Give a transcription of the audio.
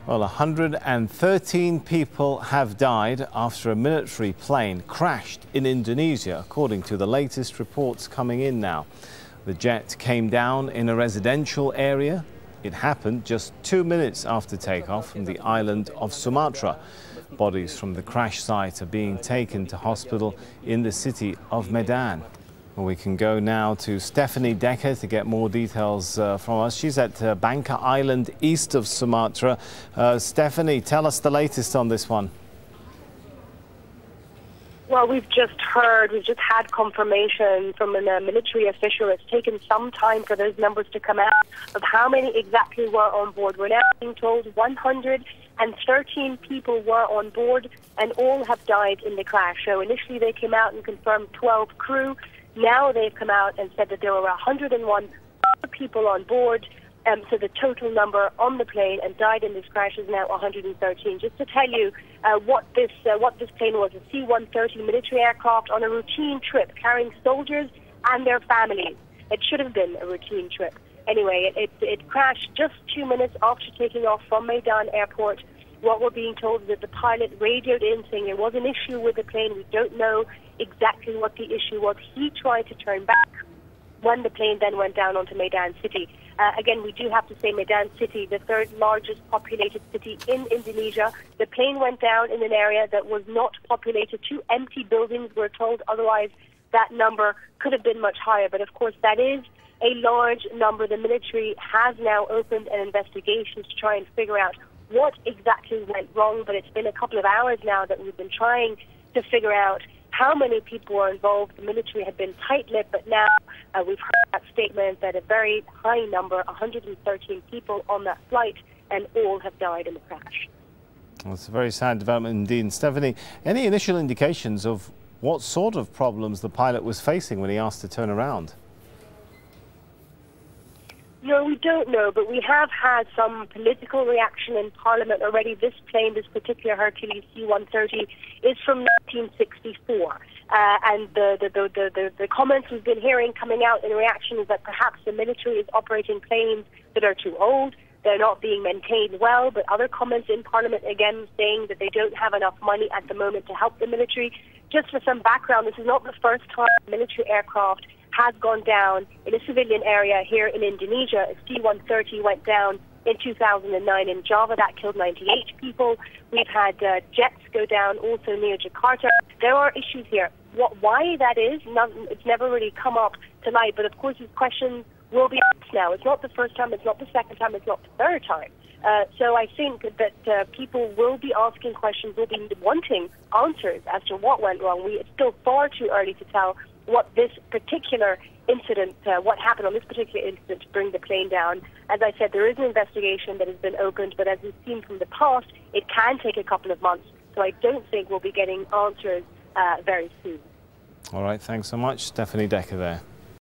Well, 113 people have died after a military plane crashed in Indonesia, according to the latest reports coming in now. The jet came down in a residential area. It happened just 2 minutes after takeoff from the island of Sumatra. Bodies from the crash site are being taken to hospital in the city of Medan. Well, we can go now to Stephanie Decker to get more details from us. She's at Bangka Island, east of Sumatra. Stephanie, tell us the latest on this one. Well, we've just had confirmation from a military official. It's taken some time for those numbers to come out of how many exactly were on board. We're now being told 113 people were on board and all have died in the crash. So initially they came out and confirmed 12 crew. Now they've come out and said that there were 101 people on board. So the total number on the plane and died in this crash is now 113. Just to tell you what this plane was, a C-130 military aircraft on a routine trip carrying soldiers and their families. It should have been a routine trip. Anyway, it crashed just 2 minutes after taking off from Medan Airport. What we're being told is that the pilot radioed in saying there was an issue with the plane. We don't know exactly what the issue was. He tried to turn back when the plane then went down onto Medan City. Again, we do have to say Medan City, the third largest populated city in Indonesia. The plane went down in an area that was not populated. 2 empty buildings, we're told. Otherwise, that number could have been much higher. But of course, that is a large number. The military has now opened an investigation to try and figure out what exactly went wrong. But it's been a couple of hours now that we've been trying to figure out how many people were involved. The military had been tight-lipped, but now we've heard that statement that a very high number, 113 people on that flight, and all have died in the crash. Well, it's a very sad development indeed. Stephanie, any initial indications of what sort of problems the pilot was facing when he asked to turn around? No, we don't know, but we have had some political reaction in Parliament already. This plane, this particular Hercules C-130, is from 1964. And the comments we've been hearing coming out in reaction is that perhaps the military is operating planes that are too old, they're not being maintained well, but other comments in Parliament, again, saying that they don't have enough money at the moment to help the military. Just for some background, this is not the first time a military aircraft has gone down in a civilian area here in Indonesia. A C-130 went down in 2009 in Java. That killed 98 people. We've had jets go down also near Jakarta. There are issues here. Why that is, it's never really come up to light, but of course these questions will be asked now. It's not the first time, it's not the second time, it's not the third time. So I think that people will be asking questions, will be wanting answers as to what went wrong. It's still far too early to tell what this particular incident, what happened on this particular incident to bring the plane down. As I said, there is an investigation that has been opened, but as we've seen from the past, it can take a couple of months. So I don't think we'll be getting answers very soon. All right, thanks so much. Stephanie Decker there.